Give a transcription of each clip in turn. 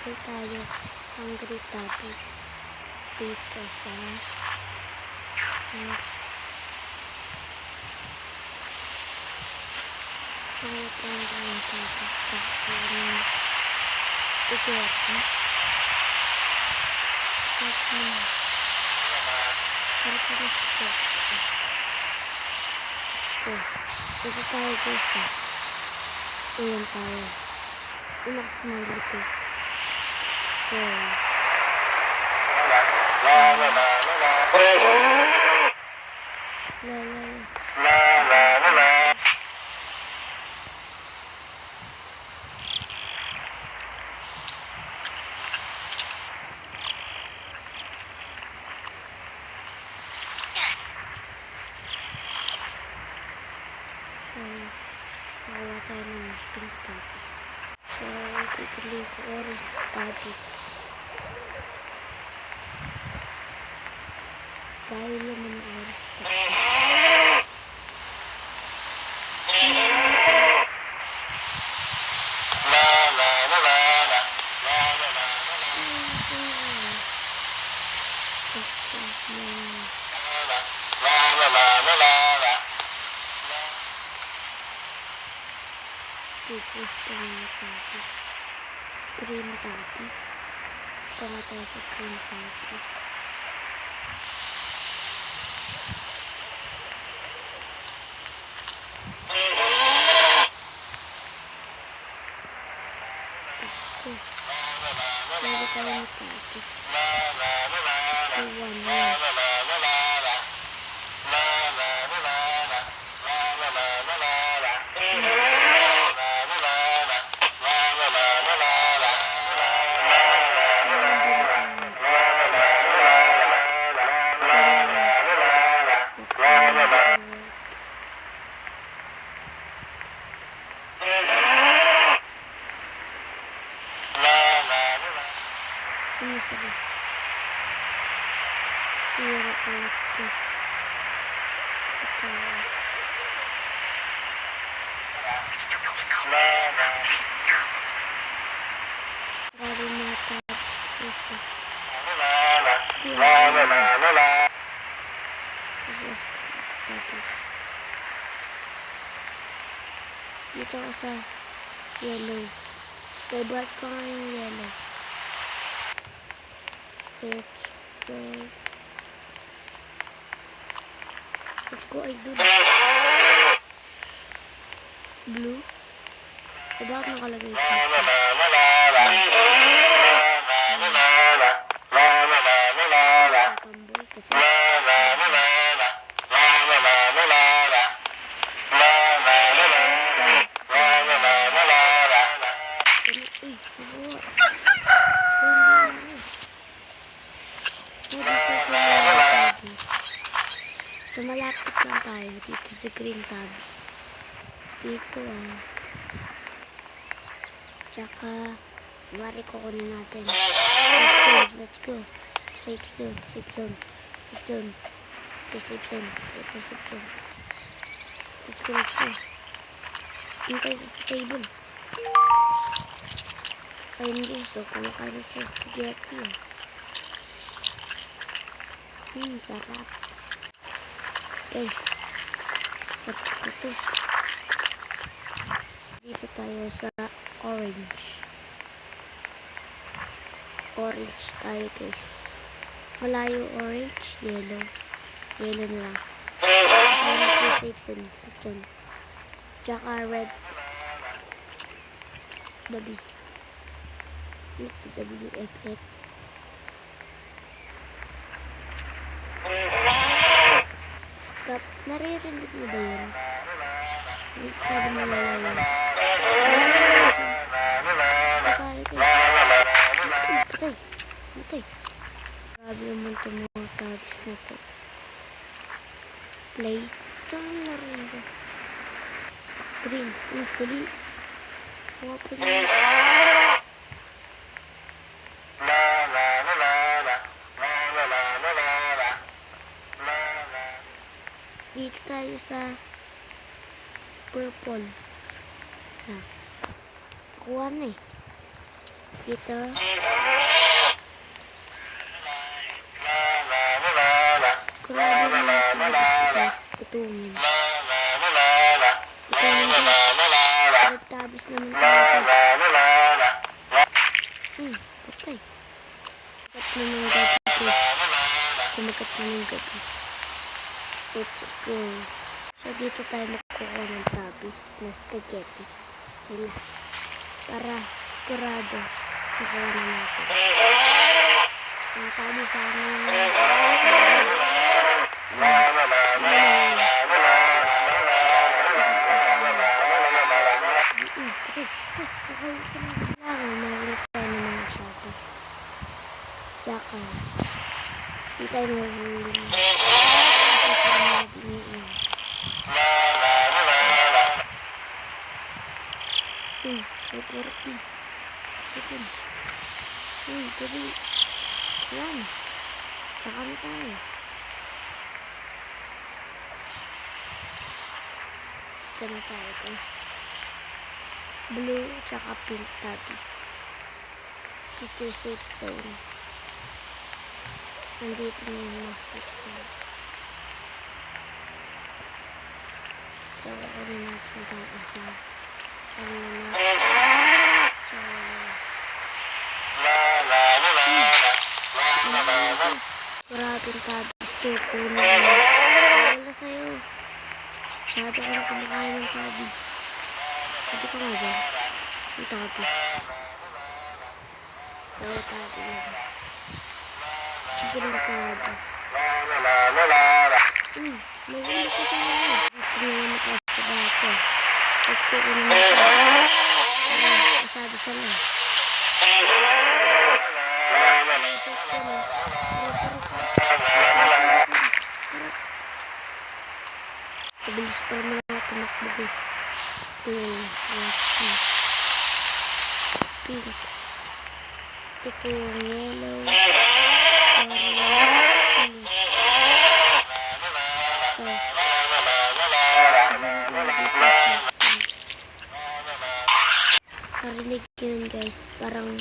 Lari tayo Hungry Puppies dito sa mga Hungry Puppies sa spaghetti. Sarap na spaghetti. Ito tayo guys. Ayan tayo. Una ko smiley guys. Nakawa tayo ng pink topics. So, pipili ko orange topic. Dahil naman ang orange topic. Gusto mga topic. Green topic. Tama tayo sa green topic. Lagi tayo ng topic. Sira ulit guys. Grabe mga topics guys. Dito ako sa yellow. Favorite ko nga yung yellow. Let's go, idol. Blue. Bakit nakalagay ito? Tamboy kasi. So, malapit lang tayo dito sa green tab. Dito tsaka mari kukunin natin. Let's go. Safe zone. Safe zone. Safe zone. Ito safe zone. Ito safe zone. Let's go. Let's go. Hintay sa table. Ay hindi. So, kumakain ito sa spaghetti. Sarap. Guys, sarap ito. Dito tayo sa orange. Orange tayo guys. Malayo orange, yellow. Yellow na lang. Kasama ko safe zone. Safe zone. Tsaka red. W. Ito WFF. Naririnig mo ba yun? Sabi mo lalayo. Patay. Patay. Grabe naman ito mga tabs na ito. Play. Ito ang narinig ko. Green. Uy, puli. Mga puli. Dito tayo sa purple. Kuha na eh. Dito. Grabe na natin guys. Putungin. Putungin guys. Nagtabis naman tayo guys. Patay. Kumagat na ng gabi guys. Kumagat na ng gabi. Let's go. So dito tayo makukuha ng tabis na spaghetti. Wala. Para sigurado makuha na natin. Ang tabis sa amin. Mahilig tayo ng mga tabis. Tsaka di tayo mahuli. Kasi parang mabiniin. May 40 seconds. Dali. Yan. Tsaka na tayo. Ito na tayo guys. Blue tsaka pink tabis. Dito safe zone. Nandito na yung mga safe zone. So, kukunin natin itong isa. Sabi na natin. Maraming tabis to. Wala sa'yo. Masyado ka na kumakain ng tabi. Sabi ka nga dyan. Yung tabi. So, tabi na. Siguro yung tabi. May huli ko sa mga. Dito na naman tayo sa bata. Let's go ko naman tayo. Masyado sila. Mabilis pa naman ako tumakbo guys. Pink. Ito yung yellow. Pink. So, narinig yun guys. Parang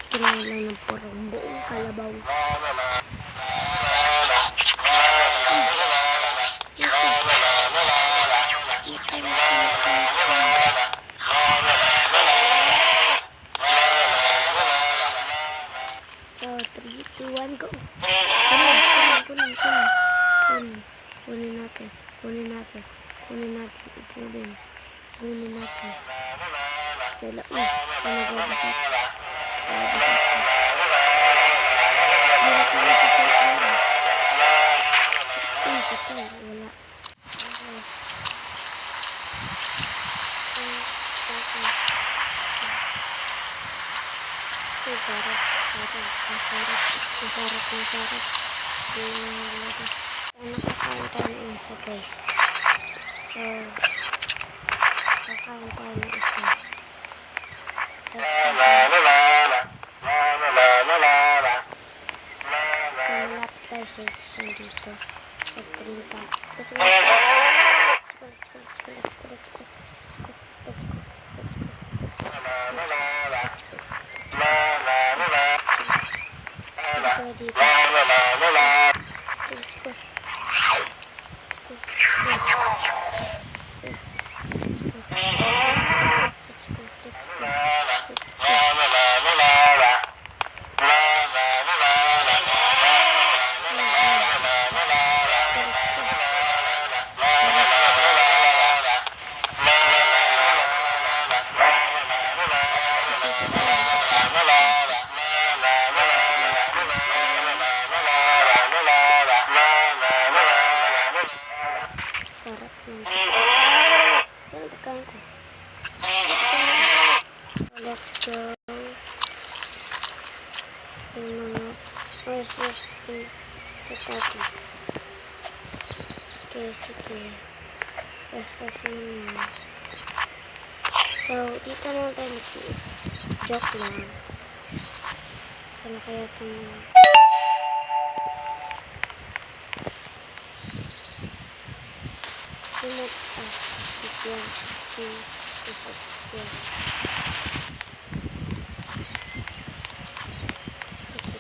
kinain lang ng parang buong kalabaw. So, 3, 2, 1, go! Kunin natin. Kunin natin. Sila, nagabasat. Patay, wala. Sarap. Nakakain tayo ng isa guys. So, nakakain tayo ng isa. So, malapit tayo sa dito. Sa printa. Let's go. Let's go. Versus the potato. Okay, sige. Versus So, dito naman tayo joke lang. Sana kaya itong minutes of sequence to this experience.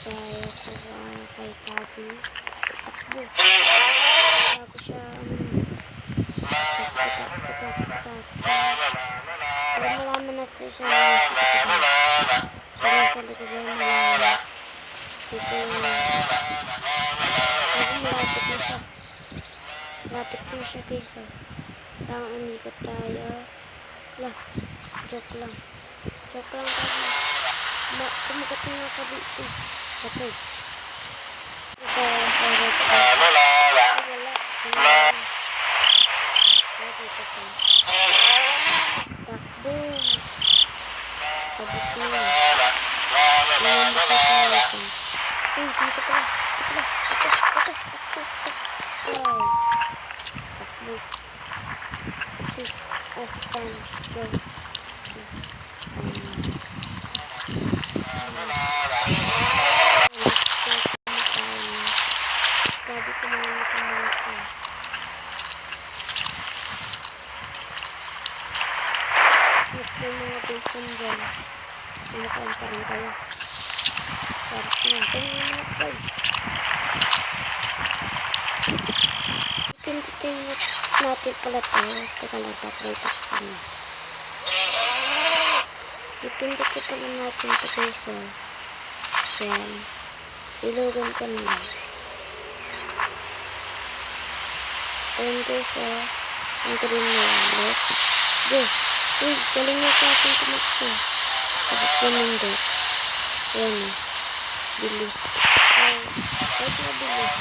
tayo kay Tabi. Takbo. Bago siya, takbo. Para malaman natin siya nasa likod. So, nasa likod na malaman. Dito yung malapit na siya. Malapit na siya guys. So, lang umikot tayo. Lah, joke lang. Joke lang tayo. Kumagat na nga tabi. Patay. Sa red ko. Wala. Dito pa. Takbo. Sabot na yun. Lumamatay tayo dyan. Uy, dito pala. Takbo. Astan. Go. Sabi ko mga nakamasa. Mas may mga bacon dyan. Pinakaantarin kayo. Sarap na. Tingnan mo na kayo. Pintitin natin pala tayo. Teka lang, tapos taksan na. Ipintitin pala natin ito guys. Yan. Ilugan ko naman. Ayan guys, ang green na yan. Let's go. Uy, galing na pa ating tumakbo. Sabot ko nindot. Ayan bilis. Kahit na bilis,